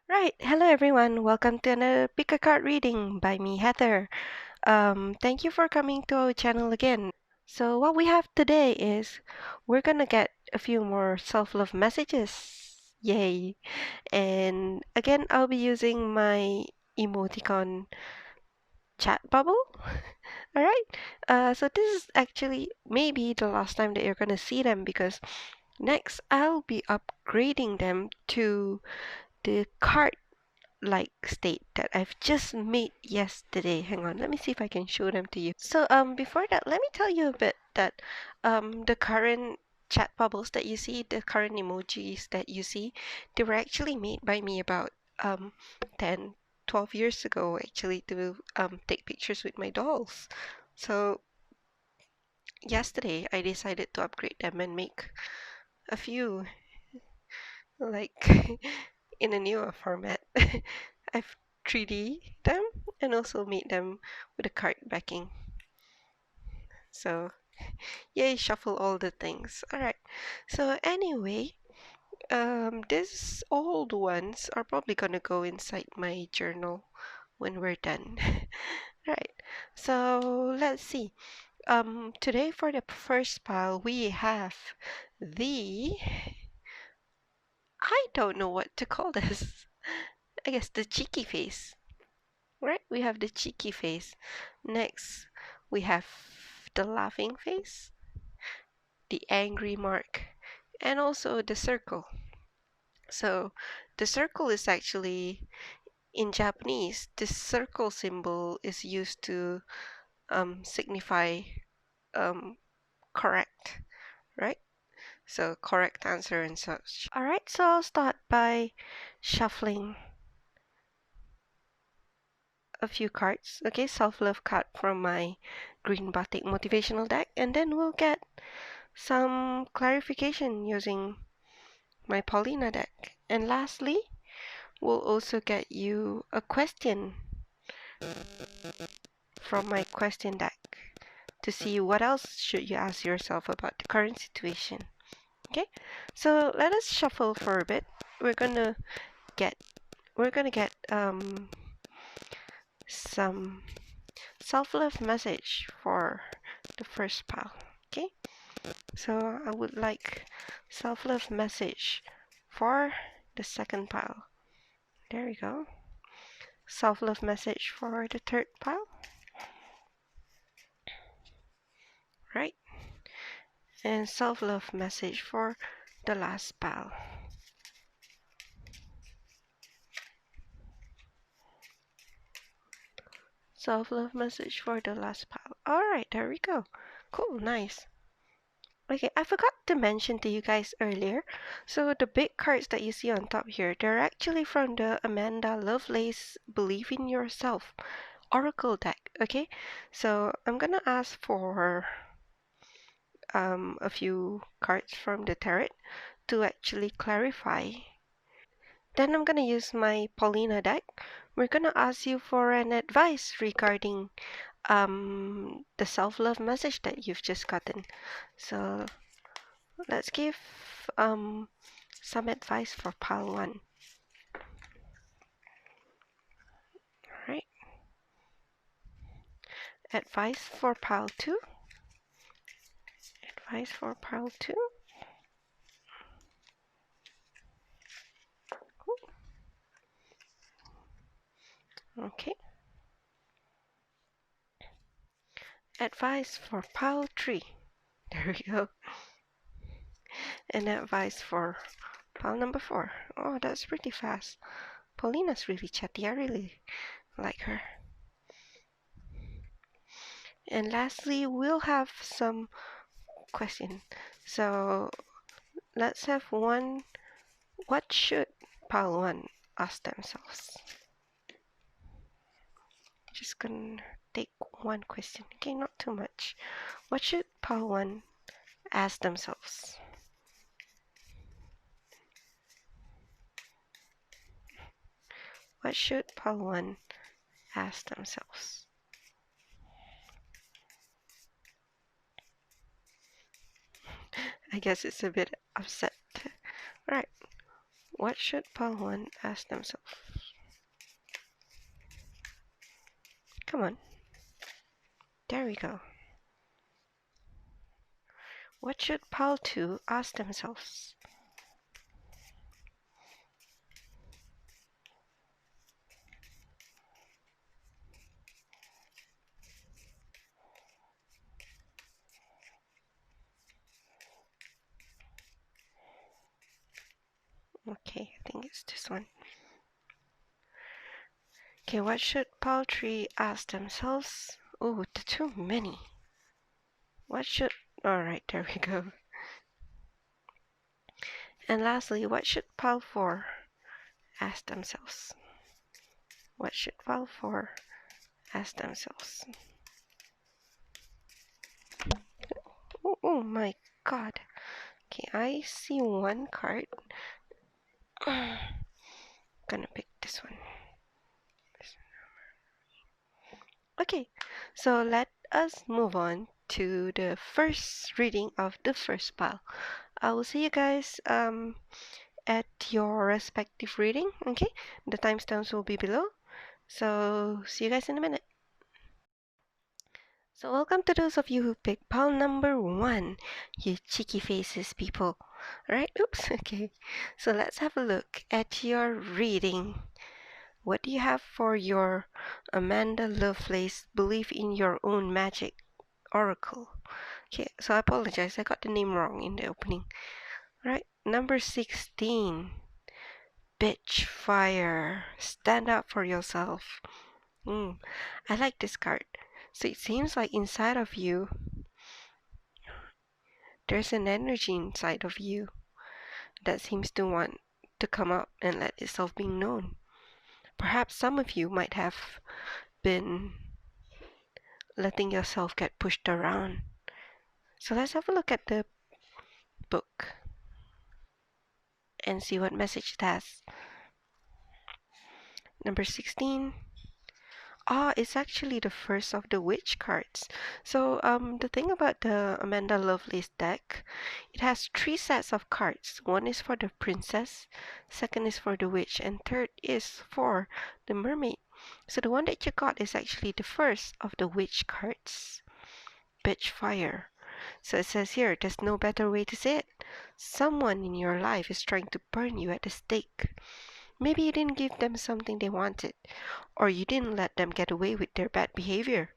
Right. Hello, everyone. Welcome to another Pick a Card reading by me, Heather. Thank you for coming to our channel again. So, what we have today is we're gonna get a few more self-love messages. Yay! And again, I'll be using my emoticon chat bubble. All right. So this is actually maybe the last time that you're gonna see them because next I'll be upgrading them to the card like state that I've just made yesterday. Hang on, let me see if I can show them to you. So before that, let me tell you a bit that the current chat bubbles that you see, the current emojis that you see, they were actually made by me about 10, 12 years ago actually to take pictures with my dolls. So yesterday I decided to upgrade them and make a few like in a newer format. I've 3D them and also made them with a card backing. So, yay, shuffle all the things. Alright, so anyway, these old ones are probably gonna go inside my journal when we're done. Right, so let's see. Today for the first pile, we have the, I don't know what to call this. I guess the cheeky face. Right, we have the cheeky face. Next, we have the laughing face, the angry mark, and also the circle. So, the circle is actually in Japanese, the circle symbol is used to signify um, correct, right? So, correct answer and such. Alright, so I'll start by shuffling a few cards. Okay, self-love card from my green Batik motivational deck, and then we'll get some clarification using my Paulina deck. And lastly, we'll also get you a question from my question deck to see what else should you ask yourself about the current situation. Okay, so let us shuffle for a bit. We're gonna get some self-love message for the first pile. Okay, so I would like self-love message for the second pile. There we go. Self-love message for the third pile. Right. And self-love message for the last pile. Self-love message for the last pile. Alright, there we go. Cool, nice. Okay, I forgot to mention to you guys earlier. So the big cards that you see on top here, they're actually from the Amanda Lovelace Believe in Yourself Oracle deck. Okay, so I'm gonna ask for a few cards from the tarot to actually clarify. Then I'm gonna use my Paulina deck. We're gonna ask you for an advice regarding the self-love message that you've just gotten. So let's give some advice for pile 1. Alright. Advice for pile 2. Advice for pile 2. Okay. Advice for pile 3. There we go. And advice for pile number 4. Oh, that's pretty fast. Paulina's really chatty. I really like her. And lastly, we'll have some question. So let's have one. What should pile 1 ask themselves? Just gonna take one question. Okay, not too much. What should pile 1 ask themselves? What should pile 1 ask themselves? I guess it's a bit upset. Right. What should Pal 1 ask themselves? Come on. There we go. What should Pal 2 ask themselves? Okay, I think it's this one. Okay, what should Pal 3 ask themselves? Oh, too many. What should... Alright, there we go. And lastly, what should Pal 4 ask themselves? What should Pal 4 ask themselves? Oh my god. Okay, I see one card. Gonna pick this one. Okay, so let us move on to the first reading of the first pile. I will see you guys at your respective reading. Okay, the timestamps will be below. So see you guys in a minute. So welcome to those of you who picked pile number 1, you cheeky faces people. Alright, oops, okay. So let's have a look at your reading. What do you have for your Amanda Lovelace Believe in Your Own Magic Oracle? Okay, so I apologize, I got the name wrong in the opening. Right, number 16. Bitch Fire. Stand up for yourself. I like this card. So it seems like inside of you, there's an energy inside of you that seems to want to come up and let itself be known. Perhaps some of you might have been letting yourself get pushed around. So let's have a look at the book and see what message it has. Number 16. It's actually the first of the witch cards. So the thing about the Amanda Lovelace deck, it has 3 sets of cards. One is for the princess, second is for the witch, and third is for the mermaid. So the one that you got is actually the first of the witch cards. Bitch Fire. So it says here, there's no better way to say it. Someone in your life is trying to burn you at the stake. Maybe you didn't give them something they wanted, or you didn't let them get away with their bad behavior.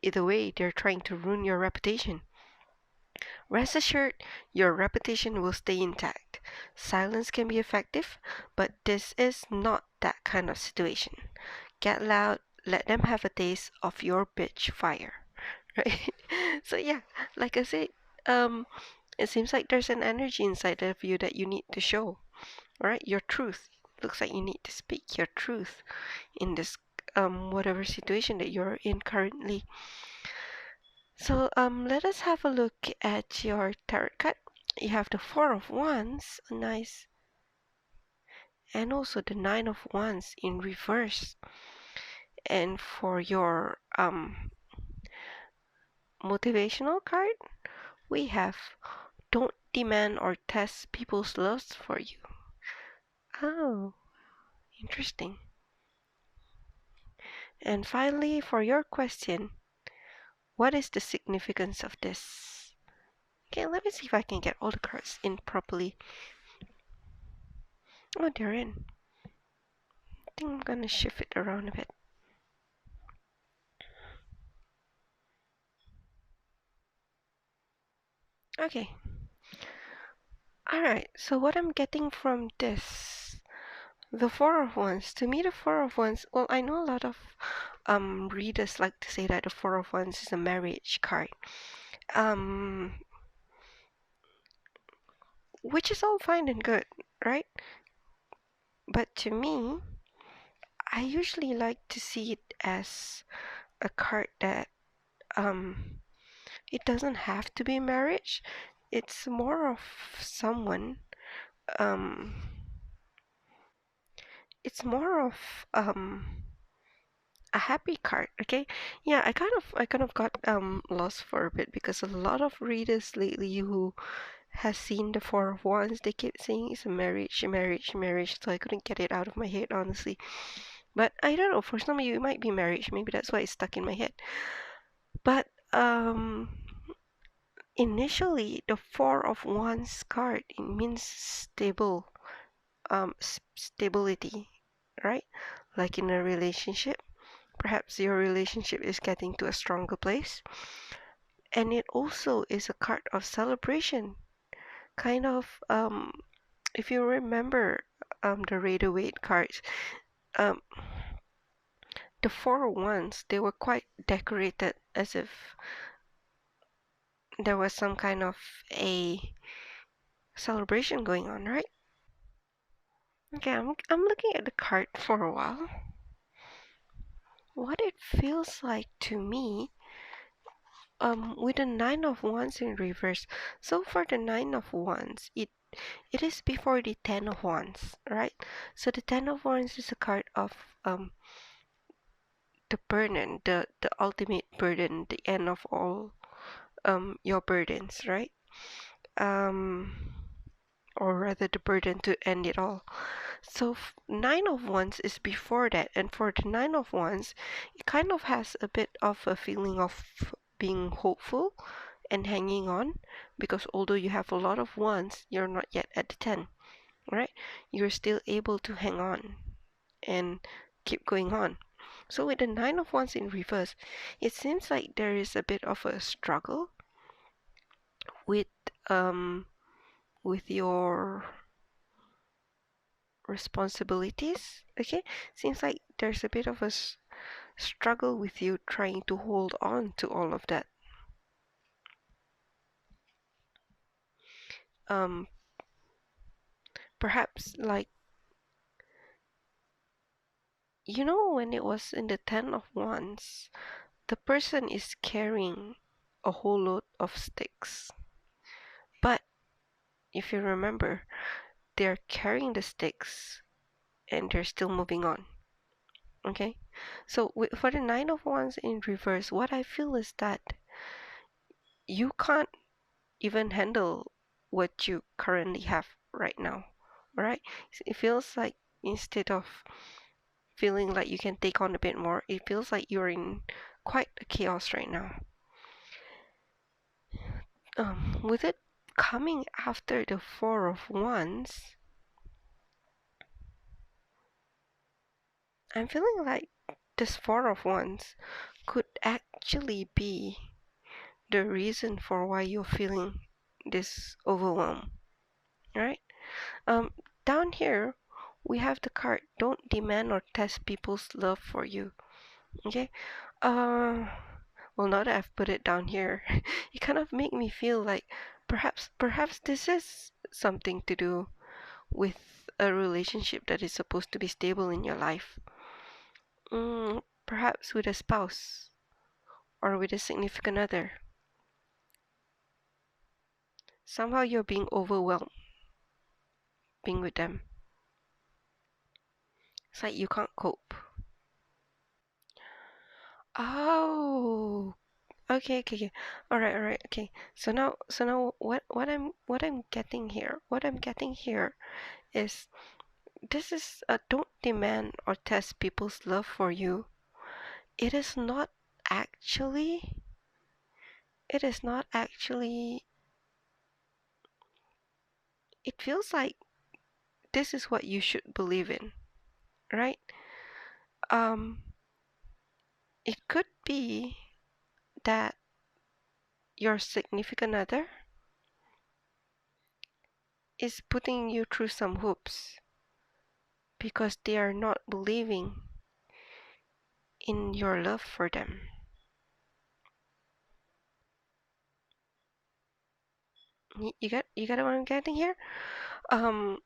Either way, they're trying to ruin your reputation. Rest assured, your reputation will stay intact. Silence can be effective, but this is not that kind of situation. Get loud, let them have a taste of your bitch fire. Right? So yeah, like I said, it seems like there's an energy inside of you that you need to show. Right? Your truth. Looks like you need to speak your truth in this whatever situation that you're in currently. So let us have a look at your tarot card. You have the Four of Wands, nice, and also the Nine of Wands in reverse. And for your motivational card, we have don't demand or test people's loves for you. Oh, interesting. And finally, for your question, what is the significance of this? Okay, let me see if I can get all the cards in properly. Oh, they're in. I think I'm gonna shift it around a bit. Okay. Alright, so what I'm getting from this, the Four of Wands, to me the Four of Wands, well, I know a lot of readers like to say that the Four of Wands is a marriage card. Which is all fine and good, right? But to me, I usually like to see it as a card that it doesn't have to be marriage. It's more of someone um it's more of a happy card. Okay, yeah, I kind of got lost for a bit because a lot of readers lately who has seen the Four of Wands. They keep saying it's a marriage, marriage, marriage, so I couldn't get it out of my head, honestly. But I don't know, for some of you, it might be marriage. Maybe that's why it's stuck in my head. But initially, the Four of Wands card, it means stable, stability, right? Like in a relationship, perhaps your relationship is getting to a stronger place. And it also is a card of celebration, kind of, if you remember, the Rider Waite cards, um, the Four Wands, they were quite decorated as if there was some kind of a celebration going on, right? Okay, I'm looking at the card for a while. What it feels like to me, with the Nine of Wands in reverse. So for the Nine of Wands, it is before the Ten of Wands, right? So the Ten of Wands is a card of the burden, the ultimate burden, the end of all your burdens, right? Um, or rather the burden to end it all. So Nine of Wands is before that, and for the Nine of Wands, it kind of has a bit of a feeling of being hopeful and hanging on, because although you have a lot of wands, you're not yet at the 10, right? You're still able to hang on and keep going on. So with the Nine of Wands in reverse, it seems like there is a bit of a struggle with um with your responsibilities. Okay, seems like there's a bit of a struggle with you trying to hold on to all of that. Um, perhaps like, when it was in the Ten of Wands, the person is carrying a whole load of sticks. But if you remember, they're carrying the sticks and they're still moving on. Okay, so for the Nine of Wands in reverse, what I feel is that you can't even handle what you currently have right now, right? It feels like instead of feeling like you can take on a bit more, it feels like you're in quite a chaos right now. With it coming after the Four of Wands, I'm feeling like this Four of Wands could actually be the reason for why you're feeling this overwhelm, right? Um, Down here, we have the card, don't demand or test people's love for you. Okay? Uh, well, now that I've put it down here, it kind of make me feel like perhaps this is something to do with a relationship that is supposed to be stable in your life. Perhaps with a spouse or with a significant other. Somehow you're being overwhelmed being with them. It's like you can't cope. Oh, okay. All right. Okay. So now, what I'm getting here is this is don't demand or test people's love for you. It is not actually. It is not actually. It feels like this is what you should believe in, right? Um, it could be that your significant other is putting you through some hoops because they are not believing in your love for them. You get what I'm getting here? Um,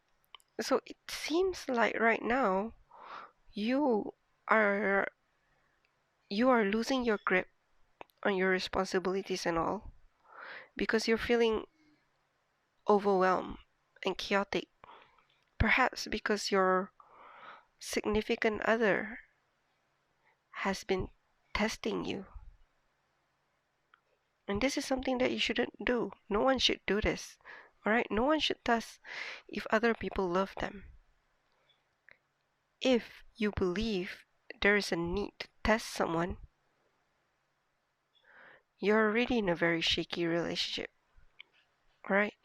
so it seems like right now you are you are losing your grip on your responsibilities and all because you're feeling overwhelmed and chaotic. Perhaps because your significant other has been testing you. And this is something that you shouldn't do. No one should do this. Alright, no one should test if other people love them. If you believe there is a need to test someone, you're already in a very shaky relationship. Alright?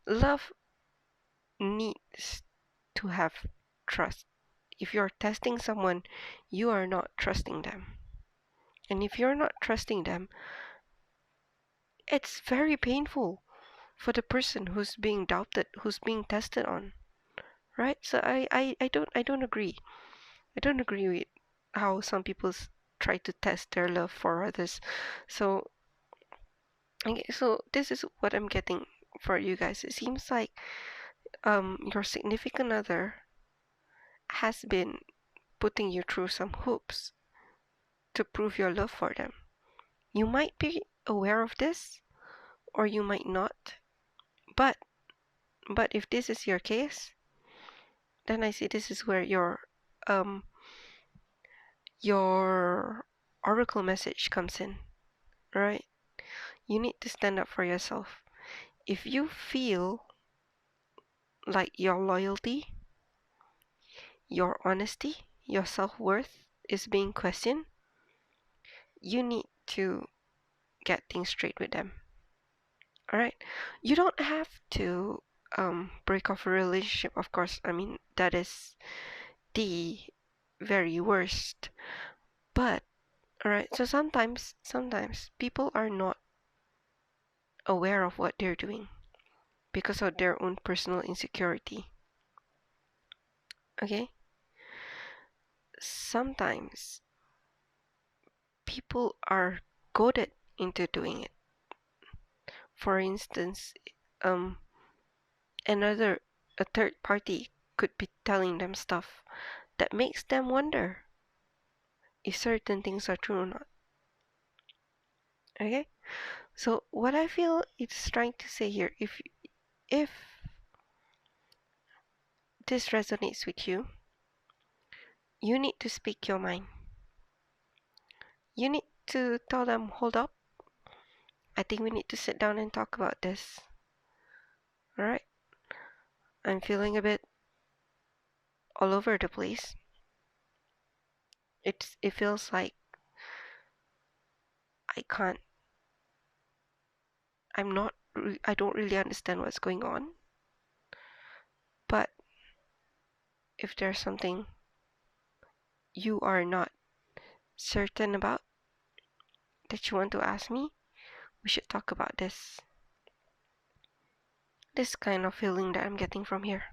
Love needs to have trust. If you're testing someone, you are not trusting them. And if you're not trusting them, it's very painful for the person who's being doubted, who's being tested on. Right? So I don't agree. I don't agree with how some people try to test their love for others. So okay, so this is what I'm getting for you guys. It seems like your significant other has been putting you through some hoops to prove your love for them. You might be aware of this or you might not. But if this is your case, then I see this is where your oracle message comes in, right? You need to stand up for yourself. If you feel like your loyalty, your honesty, your self-worth is being questioned, you need to get things straight with them. All right? You don't have to break off a relationship, of course. I mean, that is the very worst. But all right, so sometimes people are not aware of what they're doing because of their own personal insecurity. Okay? Sometimes people are goaded into doing it. For instance, um, a third party could be telling them stuff that makes them wonder if certain things are true or not. Okay? So what I feel it's trying to say here, if this resonates with you, you need to speak your mind. You need to tell them, hold up. I think we need to sit down and talk about this. All right? I'm feeling a bit all over the place. It feels like I can't. I don't really understand what's going on. But if there's something you are not certain about that you want to ask me, we should talk about this. This kind of feeling that I'm getting from here.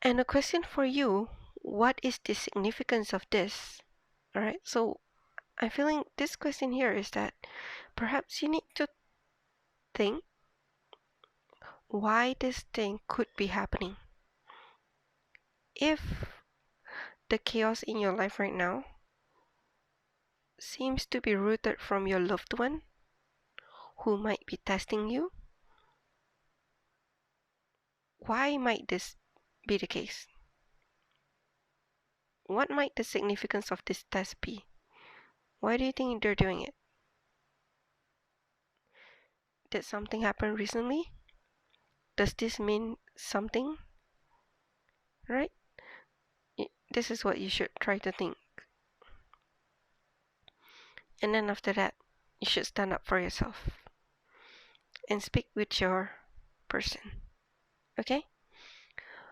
And a question for you, what is the significance of this? All right, so I'm feeling this question here is that perhaps you need to think why this thing could be happening. If the chaos in your life right now seems to be rooted from your loved one who might be testing you, why might this be the case? What might the significance of this test be? Why do you think they're doing it? Did something happen recently? Does this mean something? Right? This is what you should try to think. And then after that, you should stand up for yourself and speak with your person. Okay?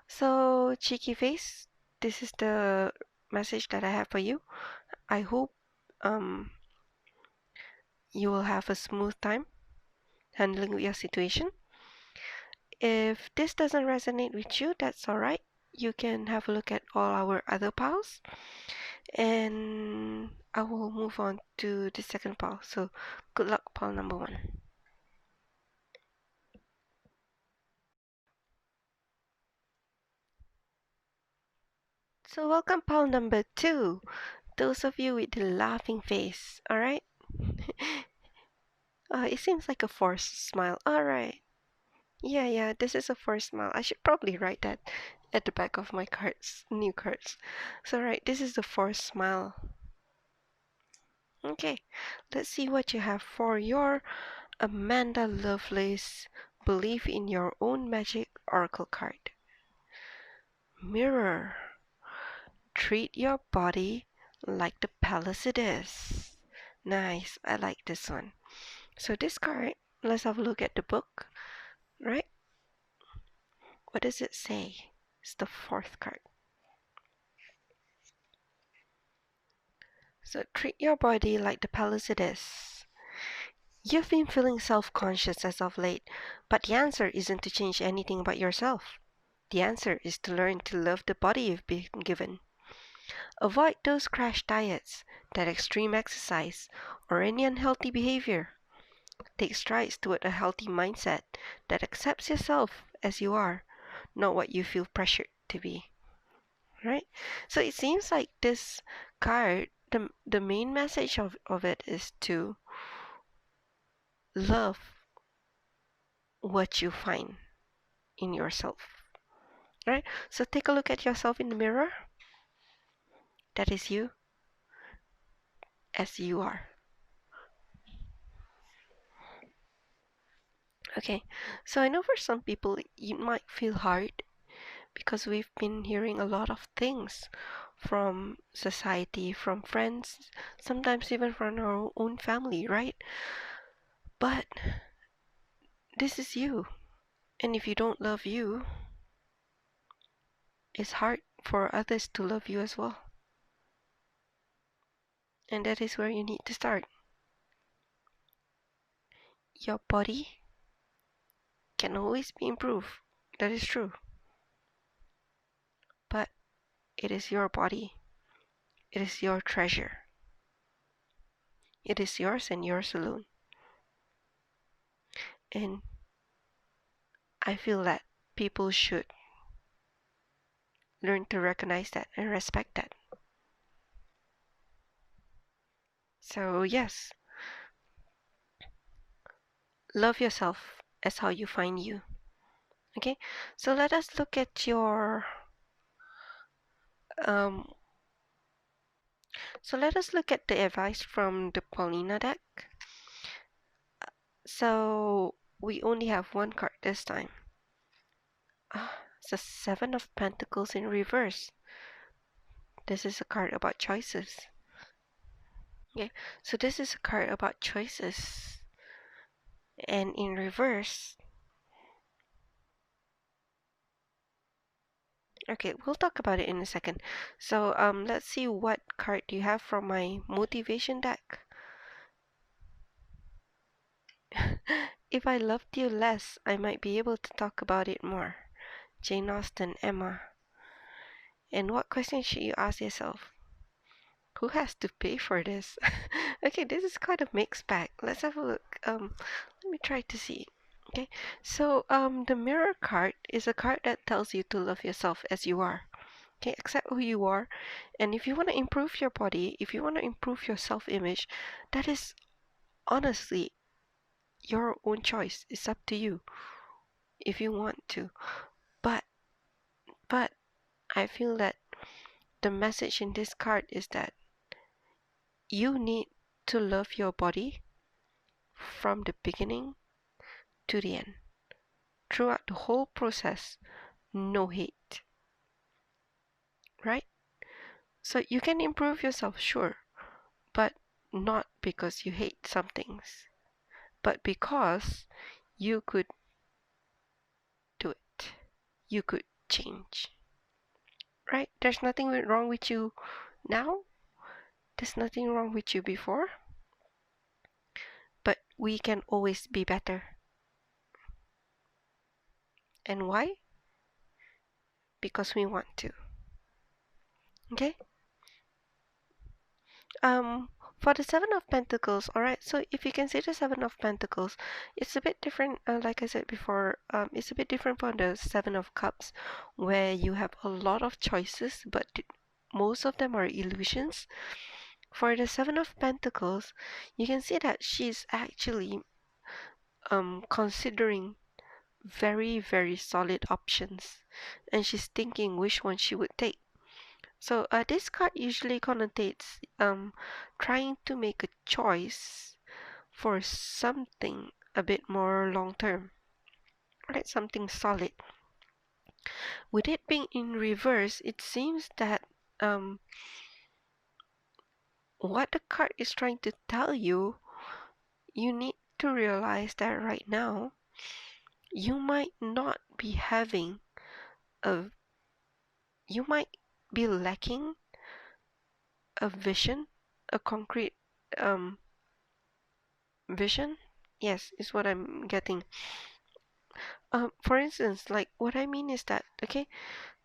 So, cheeky face, this is the message that I have for you. I hope um, you will have a smooth time handling your situation. If this doesn't resonate with you, that's alright. You can have a look at all our other piles, and I will move on to the second pile. So, good luck, pile number 1. So, welcome, pile number 2. Those of you with the laughing face, alright? It seems like a forced smile. Alright. Yeah, this is a forced smile. I should probably write that at the back of my cards, new cards. So, right, this is the forced smile. Okay, let's see what you have for your Amanda Lovelace Believe in your own magic oracle card. Mirror. Treat your body like the palace it is. Nice, I like this one. So this card, let's have a look at the book, right? What does it say? It's the fourth card. So treat your body like the palace it is. You've been feeling self-conscious as of late, but the answer isn't to change anything about yourself. The answer is to learn to love the body you've been given. Avoid those crash diets, that extreme exercise, or any unhealthy behavior. Take strides toward a healthy mindset that accepts yourself as you are, not what you feel pressured to be. Right? So it seems like this card, the main message of it is to love what you find in yourself. Right? So take a look at yourself in the mirror. That is you as you are. Okay, so I know for some people it might feel hard because we've been hearing a lot of things from society, from friends, sometimes even from our own family, right? But this is you. And if you don't love you, it's hard for others to love you as well. And that is where you need to start. Your body can always be improved. That is true. But it is your body. It is your treasure. It is yours and yours alone. And I feel that people should learn to recognize that and respect that. So, yes, love yourself as how you find you. Okay, so let us look at your um so let us look at the advice from the Paulina deck. So we only have one card this time. It's the Seven of Pentacles in reverse. This is a card about choices. Okay, so this is a card about choices. And in reverse, okay, we'll talk about it in a second. So let's see what card do you have from my motivation deck. If I loved you less, I might be able to talk about it more. Jane Austen, Emma. And what question should you ask yourself? Who has to pay for this? Okay, this is kind of mixed bag. Let's have a look. Let me try to see. Okay, so the mirror card is a card that tells you to love yourself as you are. Okay, accept who you are, and if you want to improve your body, if you want to improve your self-image, that is honestly your own choice. It's up to you if you want to. But but I feel that the message in this card is that you need to love your body from the beginning to the end. Throughout the whole process, no hate. Right? So you can improve yourself, sure, but not because you hate some things, but because you could do it. You could change. Right? There's nothing wrong with you now. There's nothing wrong with you before. But we can always be better. And why? Because we want to. Okay? Um, for the Seven of Pentacles, alright, so if you can see the Seven of Pentacles, it's a bit different, like I said before, it's a bit different from the Seven of Cups, where you have a lot of choices, but most of them are illusions. For the Seven of Pentacles, you can see that she's actually considering very, very solid options, and she's thinking which one she would take. So this card usually connotates trying to make a choice for something a bit more long term. right? Something solid. With it being in reverse, it seems that what the card is trying to tell you, you need to realize that right now you might not be having a, you might be lacking a vision, a concrete um, vision. Yes, is what I'm getting. For instance, like what I mean is that, okay,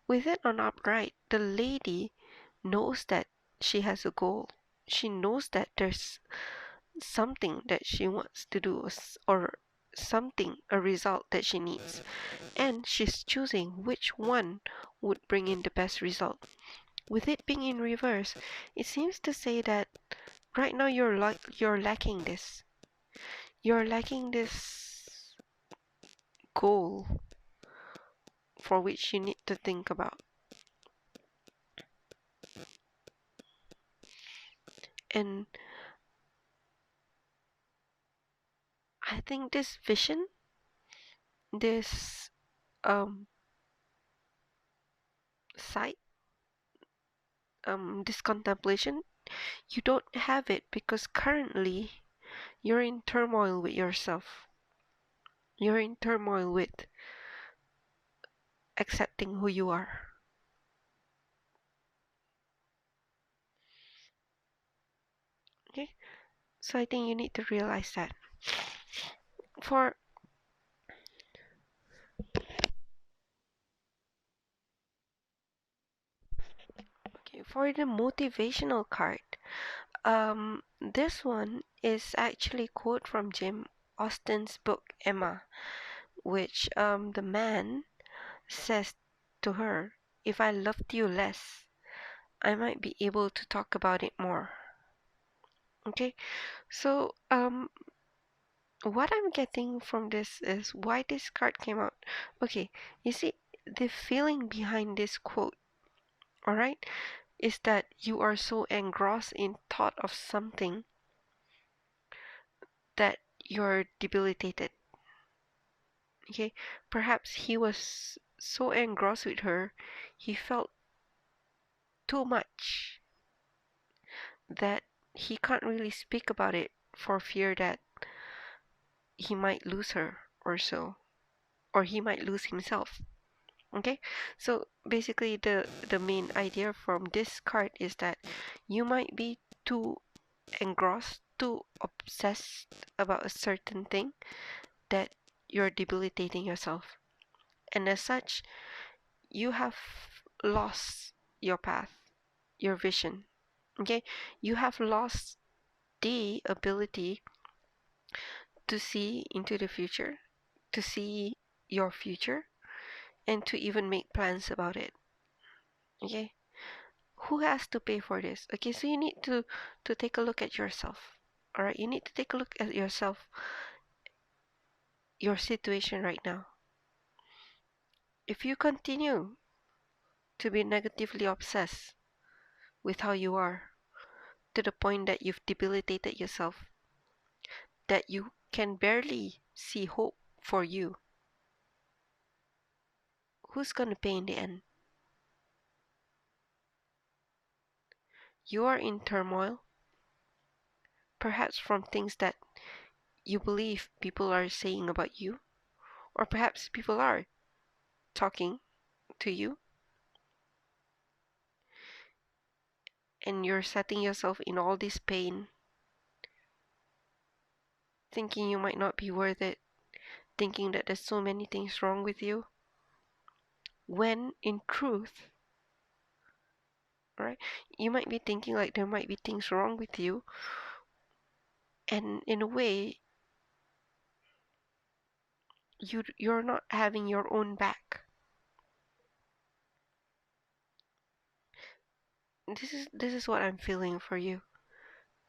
with it on upright, the lady knows that she has a goal. She knows that there's something that she wants to do or something, a result that she needs. And she's choosing which one would bring in the best result. With it being in reverse, it seems to say that right now you're lacking this. You're lacking this goal for which you need to think about. And I think this vision, this um sight, this contemplation, you don't have it because currently you're in turmoil with yourself. You're in turmoil with accepting who you are. Okay? So I think you need to realize that. For okay, for the motivational card, this one is actually a quote from Jim Austen's book Emma, which the man says to her, "If I loved you less, I might be able to talk about it more." Okay, so what I'm getting from this is why this card came out. Okay, you see, the feeling behind this quote, all right, is that you are so engrossed in thought of something that you're debilitated. Okay, perhaps he was so engrossed with her, he felt too much that he can't really speak about it for fear that he might lose her or so, or he might lose himself. Okay, so basically the main idea from this card is that you might be too engrossed, too obsessed about a certain thing that you're debilitating yourself, and as such you have lost your path, your vision. Okay, you have lost the ability to see into the future, to see your future, and to even make plans about it. Okay, who has to pay for this? Okay, so you need to take a look at yourself. All right, you need to take a look at yourself, your situation right now. If you continue to be negatively obsessed with how you are to the point that you've debilitated yourself, that you can barely see hope for you, who's going to pay in the end? You are in turmoil, perhaps from things that you believe people are saying about you, or perhaps people are talking to you, and you're setting yourself in all this pain, thinking you might not be worth it, thinking that there's so many things wrong with you, when in truth, right, you might be thinking like there might be things wrong with you, and in a way, you're not having your own back. This is what I'm feeling for you,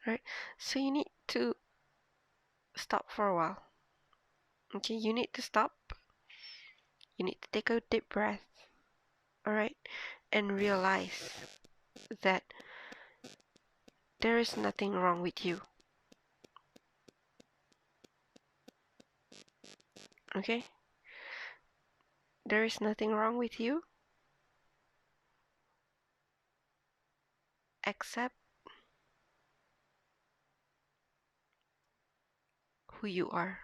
right? So you need to stop for a while. Okay, you need to stop. You need to take a deep breath, all right, and realize that there is nothing wrong with you. Okay? There is nothing wrong with you except who you are.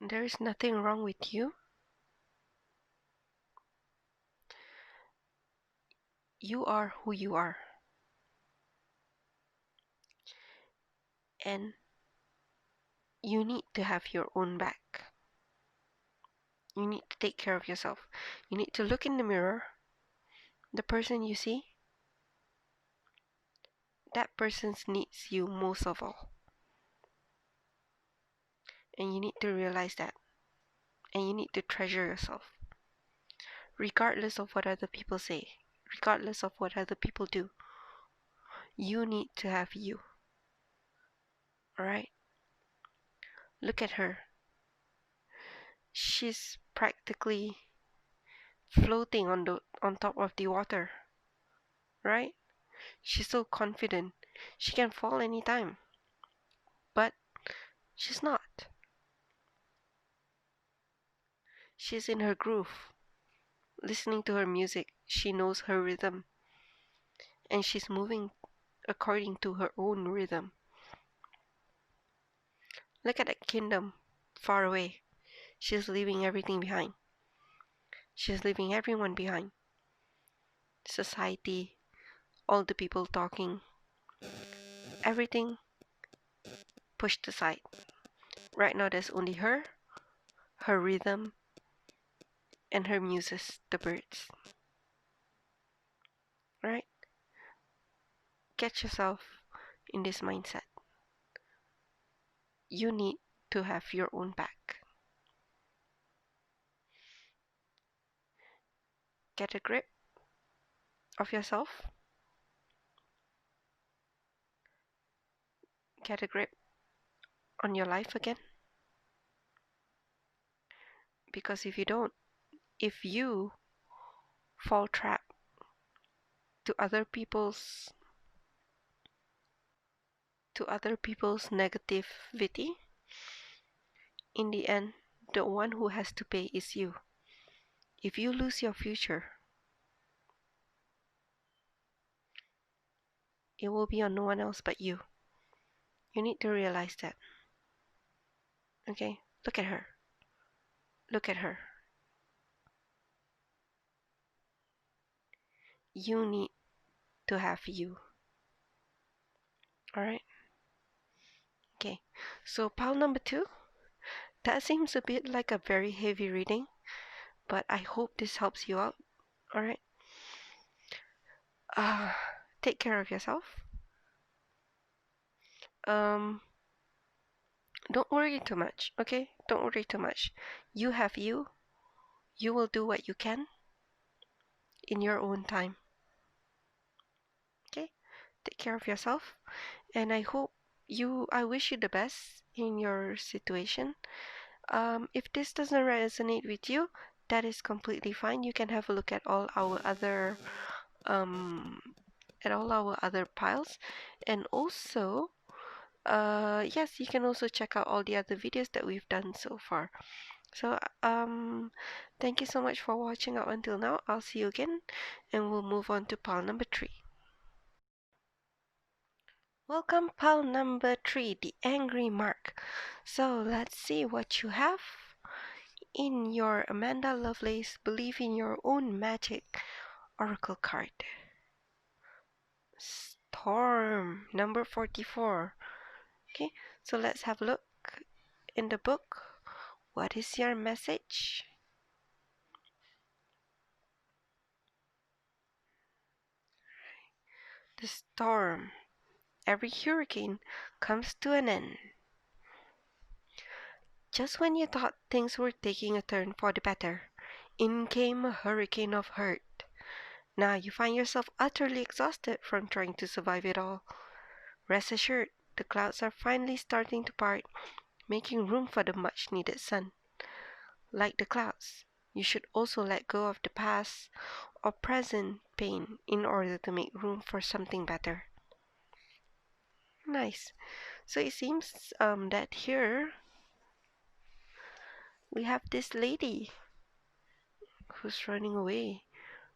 There is nothing wrong with you. You are who you are. And you need to have your own back. You need to take care of yourself. You need to look in the mirror. The person you see, that person needs you most of all. And you need to realize that. And you need to treasure yourself. Regardless of what other people say, regardless of what other people do, you need to have you. Alright? Look at her. She's practically floating on top of the water. Right? She's so confident. She can fall anytime. But she's not. She's in her groove. Listening to her music, she knows her rhythm. And she's moving according to her own rhythm. Look at that kingdom far away. She's leaving everything behind. She's leaving everyone behind. Society, all the people talking, everything pushed aside. Right now, there's only her rhythm, and her muses, the birds. Right? Get yourself in this mindset. You need to have your own back. Get a grip of yourself. Get a grip on your life again. Because if you don't, if you fall trap to other people's negativity, in the end, the one who has to pay is you. If you lose your future, it will be on no one else but you. You need to realize that. Okay? Look at her. Look at her. You need to have you. Alright? Okay. So, pile number 2. That seems a bit like a very heavy reading, but I hope this helps you out. Alright? Uh, Take care of yourself. Um, don't worry too much, okay? Don't worry too much. You have you. You will do what you can in your own time. Okay? Take care of yourself. And I wish you the best in your situation. If this doesn't resonate with you, that is completely fine. You can have a look um, at all our other piles, and also, yes, you can also check out all the other videos that we've done so far. So, thank you so much for watching up until now. I'll see you again, and we'll move on to pile number 3. Welcome, pile number 3, the angry mark. So, let's see what you have in your Amanda Lovelace Believe in Your Own Magic Oracle card. Storm, number 44. Okay, so let's have a look in the book. What is your message? The storm. Every hurricane comes to an end. Just when you thought things were taking a turn for the better, in came a hurricane of hurt. Now you find yourself utterly exhausted from trying to survive it all. Rest assured, the clouds are finally starting to part, making room for the much needed sun. Like the clouds, You should also let go of the past or present pain in order to make room for something better. Nice. So it seems that here we have this lady who's running away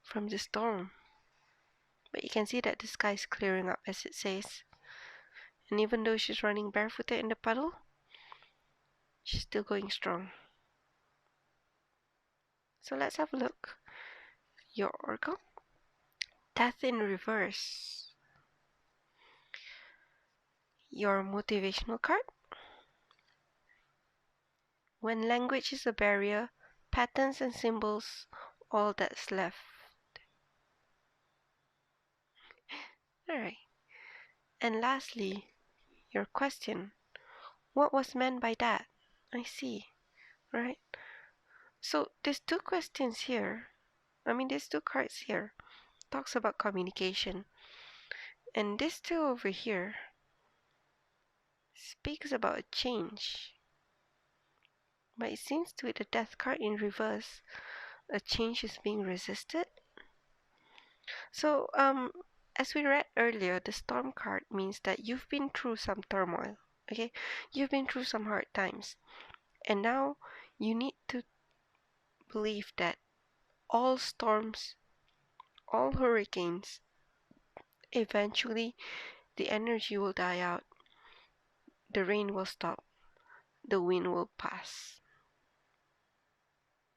from the storm. But you can see that the sky is clearing up as it says. And even though she's running barefooted in the puddle, she's still going strong. So let's have a look. Your oracle. Death in reverse. Your motivational card. When language is a barrier, patterns and symbols, all that's left. Alright. And lastly, your question. What was meant by that? I see. Right? So there's two questions here. There's two cards here. Talks about communication. And this two over here speaks about a change. But it seems to be the death card in reverse. A change is being resisted. So, as we read earlier, the storm card means that you've been through some turmoil. Okay, you've been through some hard times, and now you need to believe that all storms, all hurricanes, eventually the energy will die out, the rain will stop, the wind will pass.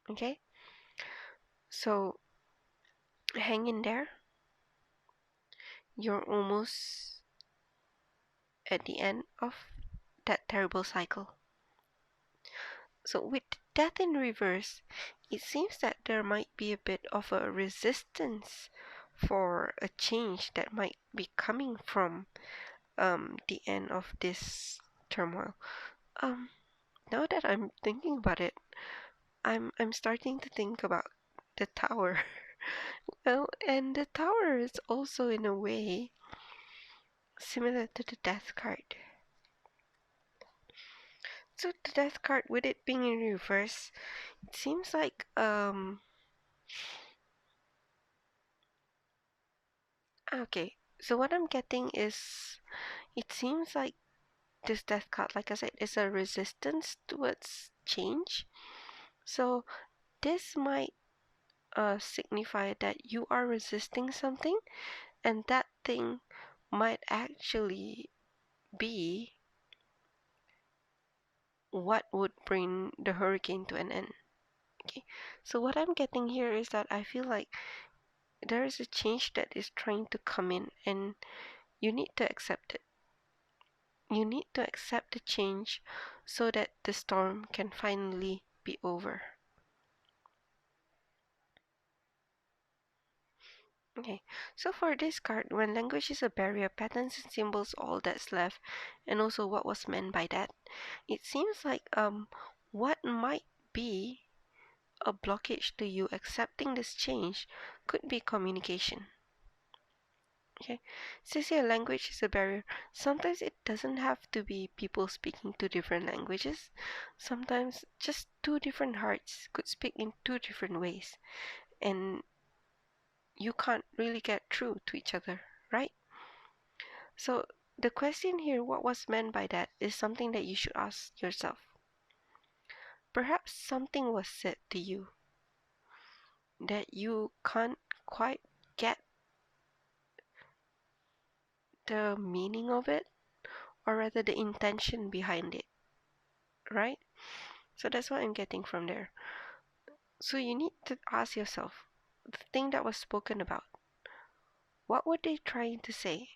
Okay, so hang in there. You're almost at the end of that terrible cycle. So with death in reverse, it seems that there might be a bit of a resistance for a change that might be coming from the end of this turmoil. Um, Now that I'm thinking about it, I'm starting to think about the tower. Well, and the tower is also in a way similar to the death card. So the death card, with it being in reverse, it seems like okay. So what I'm getting is, it seems like this death card, like I said, is a resistance towards change. So this might signify that you are resisting something, and that thing might actually be what would bring the hurricane to an end. Okay, so what I'm getting here is that I feel like there is a change that is trying to come in, and you need to accept it. You need to accept the change so that the storm can finally be over. Okay, so for this card, when language is a barrier, patterns and symbols, all that's left, and also what was meant by that, it seems like what might be a blockage to you accepting this change could be communication. Okay, since here language is a barrier, sometimes it doesn't have to be people speaking two different languages. Sometimes just two different hearts could speak in two different ways, and you can't really get through to each other, right? So the question here, what was meant by that, is something that you should ask yourself. Perhaps something was said to you that you can't quite get the meaning of it, or rather the intention behind it, right? So that's what I'm getting from there. So you need to ask yourself, the thing that was spoken about, what were they trying to say?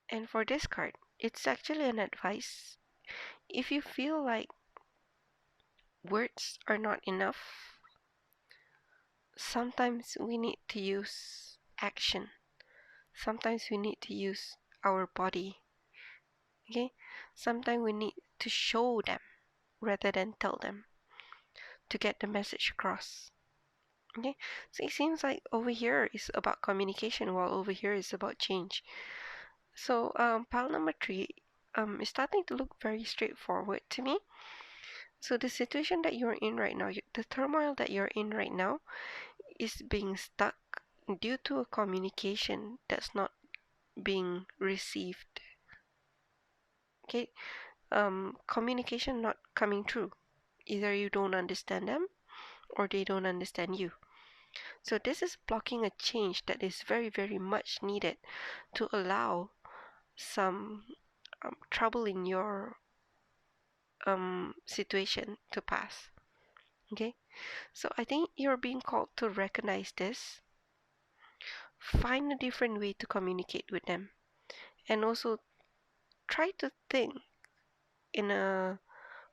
And for this card, it's actually an advice. If you feel like words are not enough, sometimes we need to use action. Sometimes we need to use our body. Okay? Sometimes we need to show them rather than tell them to get the message across. Okay? So it seems like over here is about communication, while over here is about change. So pile number 3 is starting to look very straightforward to me. So the situation that you're in right now, the turmoil that you're in right now, is being stuck due to a communication that's not being received. Okay, communication not coming through. Either you don't understand them or they don't understand you. So this is blocking a change that is very, very much needed to allow some trouble in your situation to pass. Okay, so I think you're being called to recognize this, find a different way to communicate with them, and also try to think in a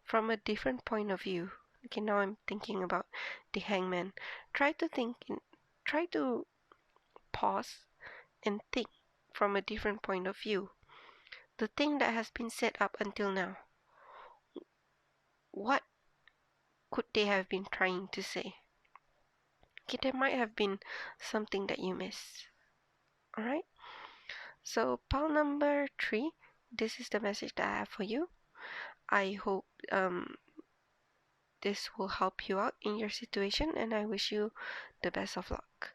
from a different point of view. Okay, now I'm thinking about the hangman. Try to try to pause and think from a different point of view. The thing that has been set up until now, what could they have been trying to say? Okay, there might have been something that you missed. Alright? So, pile number 3, this is the message that I have for you. I hope this will help you out in your situation, and I wish you the best of luck.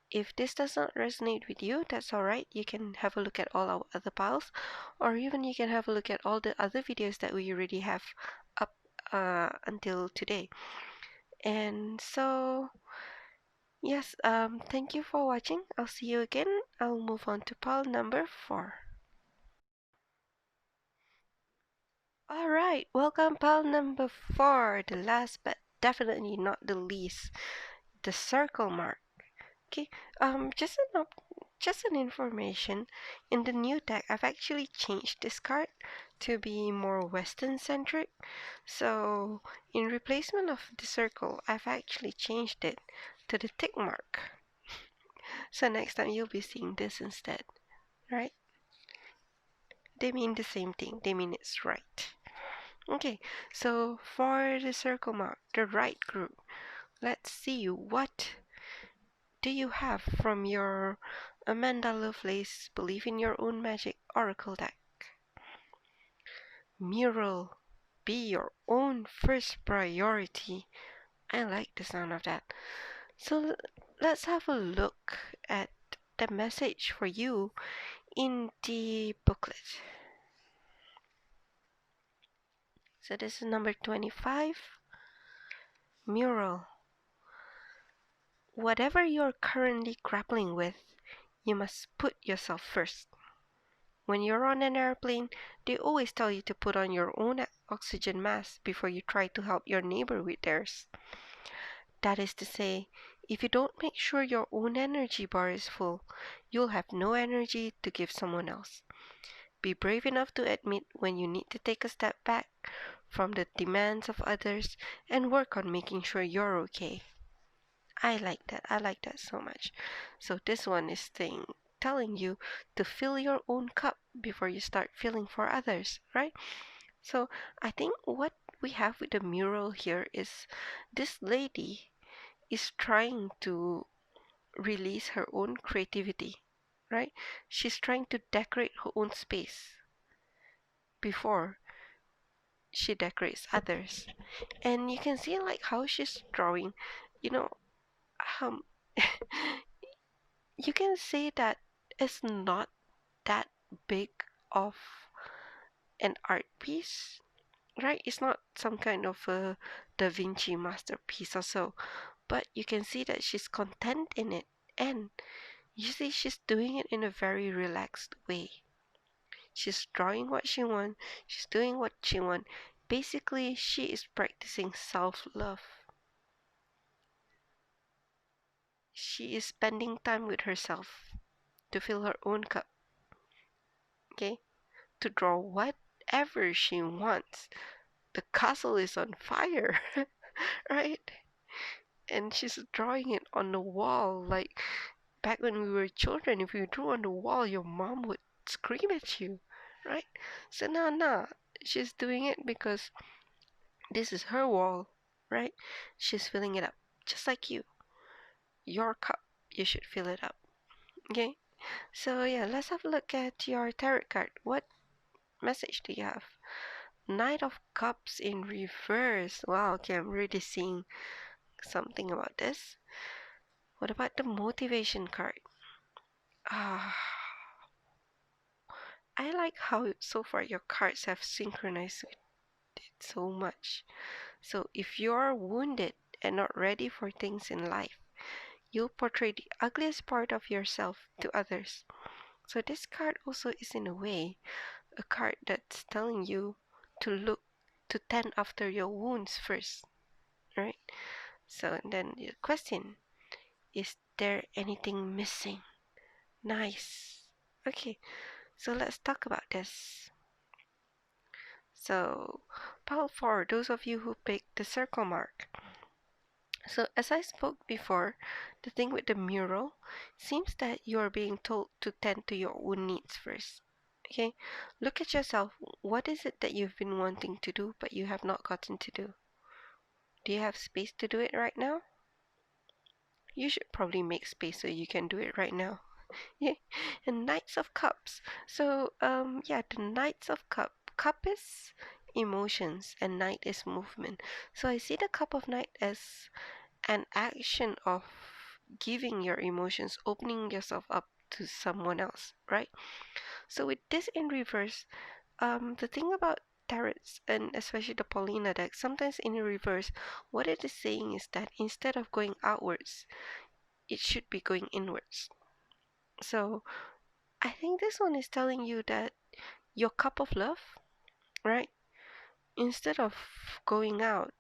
If this does not resonate with you, that's alright. You can have a look at all our other piles, or even you can have a look at all the other videos that we already have up until today. And so, yes, thank you for watching. I'll see you again. I'll move on to pile number 4. Alright, welcome pile number 4, the last but definitely not the least, the circle mark. Okay, just an information. In the new deck, I've actually changed this card to be more Western centric. So, in replacement of the circle, I've actually changed it to the tick mark. So next time you'll be seeing this instead, right? They mean the same thing. They mean it's right. Okay, so for the circle mark, the right group, let's see what do you have from your Amanda Lovelace Believe in Your Own Magic Oracle deck? Mural. Be your own first priority. I like the sound of that. So let's have a look at the message for you in the booklet. So this is number 25. Mural. Whatever you're currently grappling with, you must put yourself first. When you're on an airplane, they always tell you to put on your own oxygen mask before you try to help your neighbor with theirs. That is to say, if you don't make sure your own energy bar is full, you'll have no energy to give someone else. Be brave enough to admit when you need to take a step back from the demands of others and work on making sure you're okay. I like that. I like that so much. So this one is telling you to fill your own cup before you start filling for others, right? So I think what we have with the mural here is this lady is trying to release her own creativity, right? She's trying to decorate her own space before she decorates others. And you can see like how she's drawing, you know, um you can say that it's not that big of an art piece, right? It's not some kind of a Da Vinci masterpiece or so, but you can see that she's content in it, and you see she's doing it in a very relaxed way. She's drawing what she wants, she's doing what she wants. Basically, she is practicing self-love. She is spending time with herself to fill her own cup, okay? To draw whatever she wants. The castle is on fire, right? And she's drawing it on the wall. Like back when we were children, if you drew on the wall, your mom would scream at you, right? So nah, she's doing it because this is her wall, right? She's filling it up, just like you. Your cup, you should fill it up, okay? So yeah, let's have a look at your tarot card. What message do you have? Knight of Cups in reverse. Wow, okay, I'm really seeing something about this. What about the motivation card? Ah, I like how so far your cards have synchronized with it so much. So if you're wounded and not ready for things in life, you'll portray the ugliest part of yourself to others. So this card also is in a way a card that's telling you to tend after your wounds first, right? So then the question, is there anything missing? Nice. Okay, so let's talk about this. So, pile 4, those of you who picked the circle mark. So, as I spoke before, the thing with the mural seems that you are being told to tend to your own needs first. Okay, look at yourself. What is it that you've been wanting to do but you have not gotten to do? Do you have space to do it right now? You should probably make space so you can do it right now. Yeah, and Knights of Cups. So, yeah, the Knights of Cup is emotions and Knight is movement. So I see the Cup of Knight as an action of giving your emotions, opening yourself up to someone else, right? So with this in reverse, the thing about tarots and especially the Paulina deck, sometimes in reverse, what it is saying is that instead of going outwards, it should be going inwards. So I think this one is telling you that your cup of love, right? Instead of going out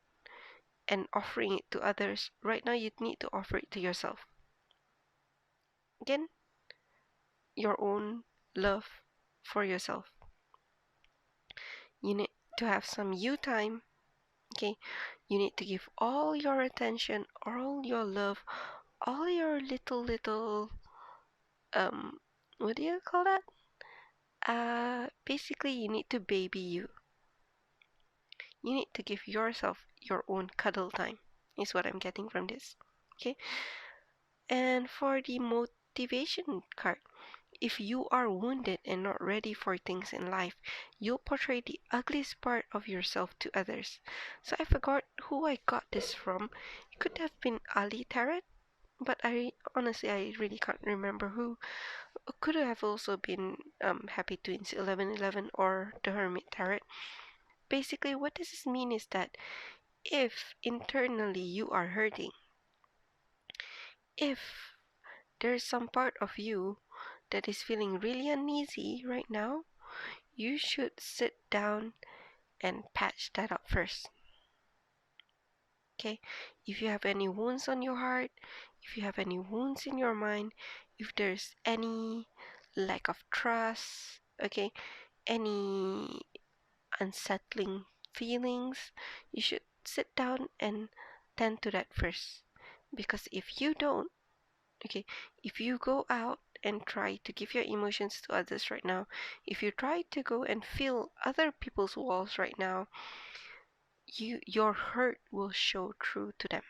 and offering it to others, right now you need to offer it to yourself. Again, your own love for yourself. You need to have some you time, okay? You need to give all your attention, all your love, all your little um what do you call that? Basically you need to baby you. You need to give yourself your own cuddle time, is what I'm getting from this. Okay? And for the motivation card, if you are wounded and not ready for things in life, you'll portray the ugliest part of yourself to others. So I forgot who I got this from. It could have been Ali Tarot, but I really can't remember who. It could have also been Happy Twins 1111 or the Hermit Tarot. Basically, what does this mean is that if internally you are hurting, if there's some part of you that is feeling really uneasy right now, you should sit down and patch that up first. Okay? If you have any wounds on your heart, if you have any wounds in your mind, if there's any lack of trust, okay, any unsettling feelings, you should sit down and tend to that first. Because if you don't, okay, if you go out and try to give your emotions to others right now, if you try to go and fill other people's walls right now, your hurt will show through to them.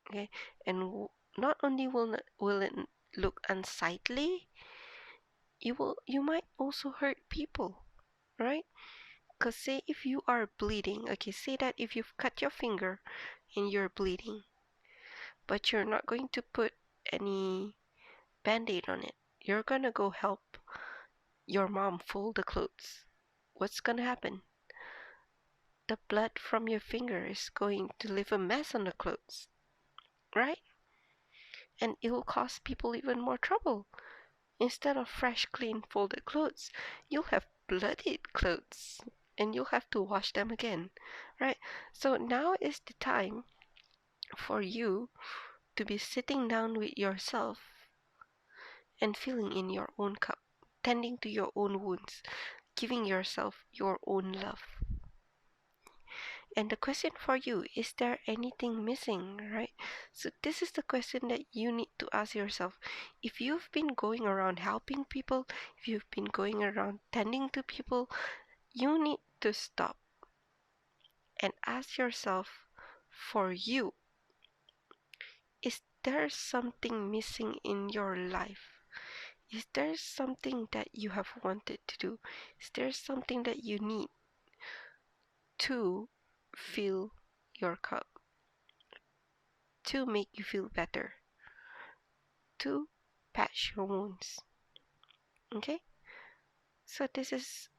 Okay, and not only will it look unsightly, you might also hurt people, right? Because say if you are bleeding, okay, say that if you've cut your finger and you're bleeding, but you're not going to put any band-aid on it. You're gonna go help your mom fold the clothes. What's gonna happen? The blood from your finger is going to leave a mess on the clothes, right? And it will cause people even more trouble. Instead of fresh, clean, folded clothes, you'll have bloodied clothes and you'll have to wash them again, right? So now is the time for you to be sitting down with yourself and filling in your own cup, tending to your own wounds, giving yourself your own love. And the question for you, is there anything missing, right? So this is the question that you need to ask yourself. If you've been going around helping people, if you've been going around tending to people, you need to stop and ask yourself, for you, is there something missing in your life? Is there something that you have wanted to do? Is there something that you need to fill your cup, to make you feel better, to patch your wounds? Okay? So this is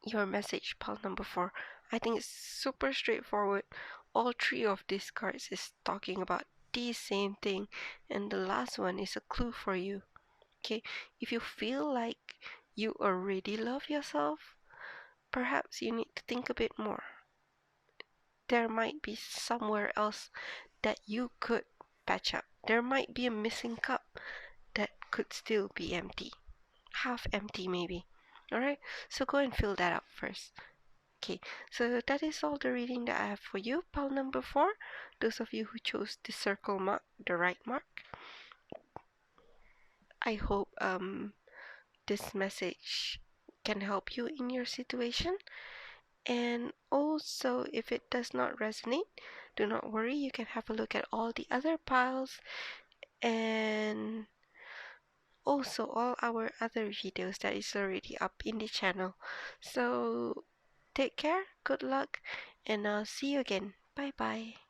your message, pal number 4. I think it's super straightforward. All three of these cards is talking about the same thing, and the last one is a clue for you. Okay, if you feel like you already love yourself, perhaps you need to think a bit more. There might be somewhere else that you could patch up. There might be a missing cup that could still be empty, half empty maybe. Alright, so go and fill that up first. Okay, so that is all the reading that I have for you, pal number 4. Those of you who chose the circle mark, the right mark, I hope this message can help you in your situation. And also, if it does not resonate, do not worry, you can have a look at all the other piles and also all our other videos that is already up in the channel. So take care, good luck, and I'll see you again. Bye bye.